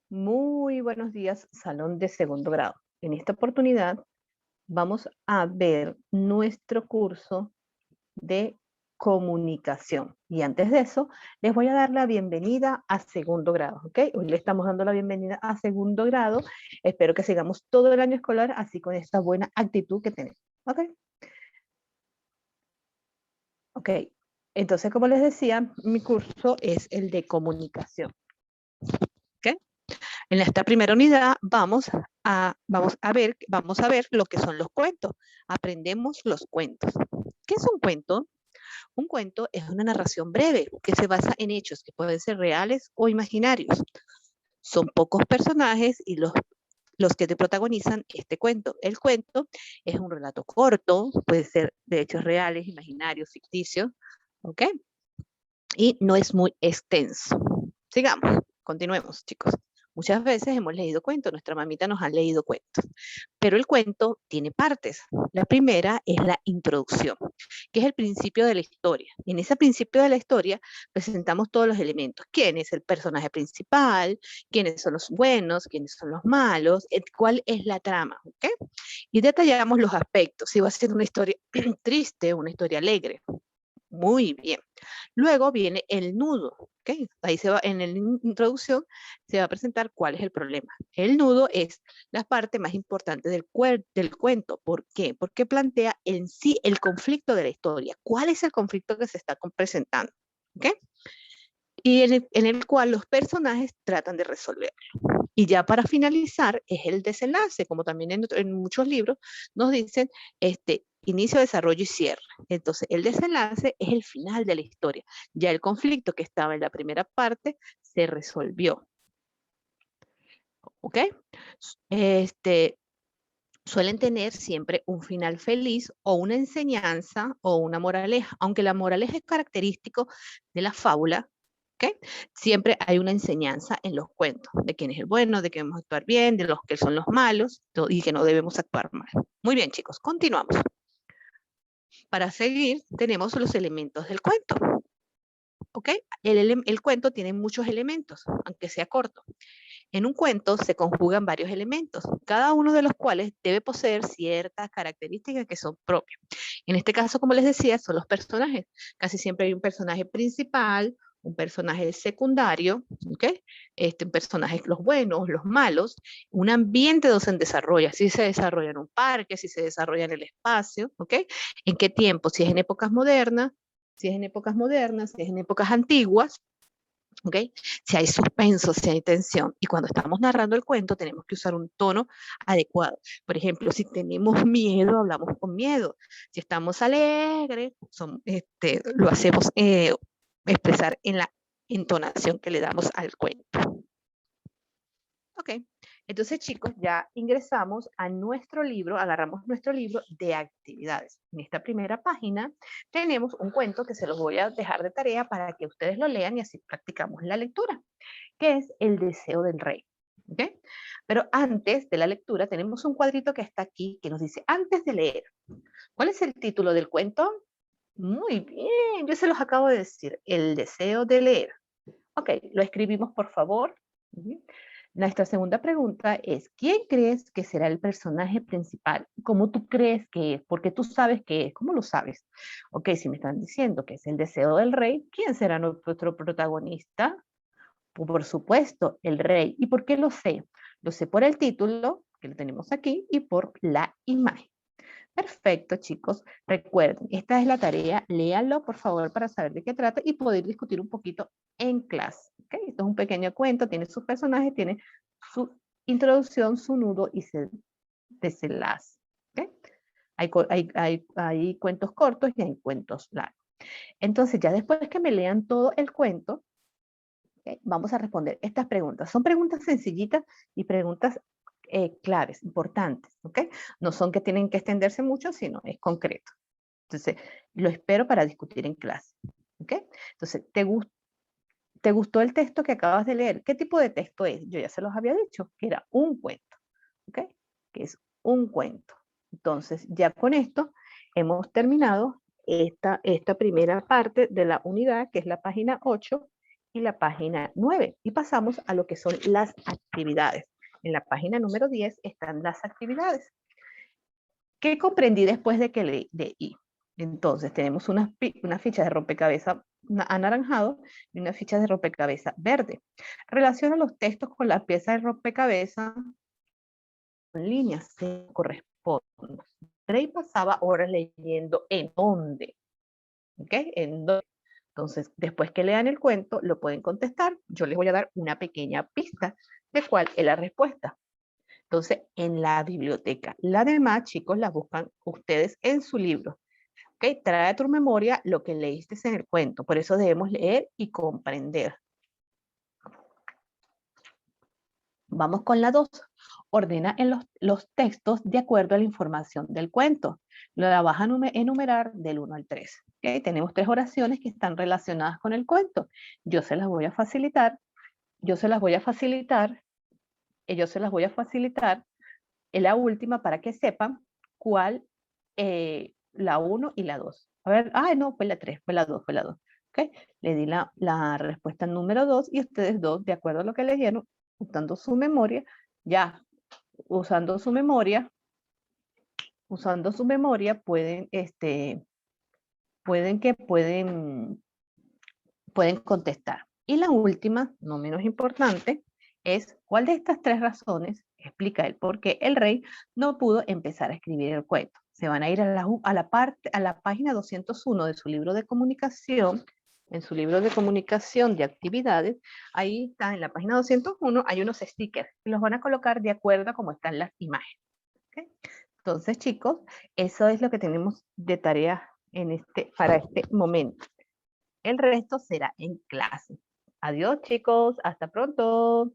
Muy buenos días, salón de segundo grado. En esta oportunidad vamos a ver nuestro curso de comunicación. Y antes de eso, les voy a dar la bienvenida a segundo grado, ¿ok? Hoy le estamos dando la bienvenida a segundo grado. Espero que sigamos todo el año escolar así con esta buena actitud que tenemos, ¿ok? Ok. Entonces, como les decía, mi curso es el de comunicación, ¿ok? En esta primera unidad vamos a ver lo que son los cuentos. Aprendemos los cuentos. ¿Qué es un cuento? Un cuento es una narración breve que se basa en hechos que pueden ser reales o imaginarios. Son pocos personajes y los que te protagonizan este cuento. El cuento es un relato corto, puede ser de hechos reales, imaginarios, ficticios, ¿ok? Y no es muy extenso. Sigamos, continuemos, chicos. Muchas veces hemos leído cuentos, nuestra mamita nos ha leído cuentos, pero el cuento tiene partes. La primera es la introducción, que es el principio de la historia. En ese principio de la historia presentamos todos los elementos. ¿Quién es el personaje principal? ¿Quiénes son los buenos? ¿Quiénes son los malos? ¿Cuál es la trama? ¿Okay? Y detallamos los aspectos. Si va a ser una historia triste, una historia alegre. Muy bien. Luego viene el nudo, ¿ok? Ahí se va, en la introducción se va a presentar cuál es el problema. El nudo es la parte más importante del cuento. ¿Por qué? Porque plantea en sí el conflicto de la historia. ¿Cuál es el conflicto que se está presentando? ¿Ok? Y en el cual los personajes tratan de resolver. Y ya para finalizar es el desenlace, como también en muchos libros nos dicen inicio, desarrollo y cierre. Entonces el desenlace es el final de la historia. Ya el conflicto que estaba en la primera parte se resolvió. ¿Ok? Este, suelen tener siempre un final feliz o una enseñanza o una moraleja, aunque la moraleja es característico de la fábula. ¿Okay? Siempre hay una enseñanza en los cuentos de quién es el bueno, de que debemos actuar bien, de los que son los malos y que no debemos actuar mal. Muy bien, chicos, continuamos. Para seguir, tenemos los elementos del cuento. ¿Ok? El cuento tiene muchos elementos, aunque sea corto. En un cuento se conjugan varios elementos, cada uno de los cuales debe poseer ciertas características que son propias. En este caso, como les decía, son los personajes. Casi siempre hay un personaje principal, un personaje secundario, ¿ok? Un personaje, los buenos, los malos, un ambiente donde se desarrolla, si se desarrolla en un parque, si se desarrolla en el espacio, ¿ok? ¿En qué tiempo? Si es en épocas modernas, si es en épocas modernas, si es en épocas antiguas, ¿ok? Si hay suspenso, si hay tensión. Y cuando estamos narrando el cuento, tenemos que usar un tono adecuado. Por ejemplo, si tenemos miedo, hablamos con miedo. Si estamos alegres, lo hacemos expresar en la entonación que le damos al cuento. Ok, entonces chicos, ya ingresamos a nuestro libro, agarramos nuestro libro de actividades. En esta primera página tenemos un cuento que se los voy a dejar de tarea para que ustedes lo lean y así practicamos la lectura, que es El deseo del rey. ¿Okay? Pero antes de la lectura tenemos un cuadrito que está aquí que nos dice antes de leer. ¿Cuál es el título del cuento? Muy bien, yo se los acabo de decir, El deseo de leer. Ok, lo escribimos por favor. Nuestra segunda pregunta es, ¿quién crees que será el personaje principal? ¿Cómo tú crees que es? Porque tú sabes que es. ¿Cómo lo sabes? Ok, si me están diciendo que es el deseo del rey, ¿quién será nuestro protagonista? Por supuesto, el rey. ¿Y por qué lo sé? Lo sé por el título, que lo tenemos aquí, y por la imagen. Perfecto, chicos. Recuerden, esta es la tarea. Léanlo, por favor, para saber de qué trata y poder discutir un poquito en clase. ¿Okay? Esto es un pequeño cuento, tiene sus personajes, tiene su introducción, su nudo y su desenlace. ¿Okay? Hay cuentos cortos y hay cuentos largos. Entonces, ya después que me lean todo el cuento, ¿okay? Vamos a responder estas preguntas. Son preguntas sencillitas y preguntas claves, importantes, ¿ok? No son que tienen que extenderse mucho, sino es concreto. Entonces, lo espero para discutir en clase, ¿ok? Entonces, ¿te gustó el texto que acabas de leer? ¿Qué tipo de texto es? Yo ya se los había dicho, que era un cuento, ¿ok? Que es un cuento. Entonces, ya con esto hemos terminado esta primera parte de la unidad, que es la página 8, y la página 9. Y pasamos a lo que son las actividades. En la página número 10 están las actividades. ¿Qué comprendí después de que leí? Entonces, tenemos una ficha de rompecabezas anaranjado y una ficha de rompecabezas verde. Relaciona los textos con las piezas de rompecabezas en líneas se corresponden. Rey pasaba horas leyendo en dónde. ¿Ok? En dónde. Entonces, después que lean el cuento, lo pueden contestar. Yo les voy a dar una pequeña pista de cuál es la respuesta. Entonces, en la biblioteca. La demás, chicos, la buscan ustedes en su libro. ¿Ok? Trae a tu memoria lo que leíste en el cuento. Por eso debemos leer y comprender. Vamos con la 2. Ordena en los textos de acuerdo a la información del cuento. La vas a enumerar del 1 al 3. ¿Okay? Tenemos 3 oraciones que están relacionadas con el cuento. Yo se las voy a facilitar. Yo se las voy a facilitar. Yo se las voy a facilitar en la última para que sepan cuál, la 1 y la 2. A ver, no, fue la 3, fue la 2, fue la 2. ¿Okay? Le di la respuesta número 2 y ustedes dos, de acuerdo a lo que leyeron, usando su memoria, ya, usando su memoria, pueden, pueden contestar. Y la última, no menos importante, es cuál de estas 3 razones explica el por qué el rey no pudo empezar a escribir el cuento. Se van a ir a la página 201 de su libro de comunicación. En su libro de comunicación de actividades, ahí está, en la página 201, hay unos stickers y los van a colocar de acuerdo a cómo están las imágenes. ¿Okay? Entonces, chicos, eso es lo que tenemos de tarea para este momento. El resto será en clase. Adiós, chicos. Hasta pronto.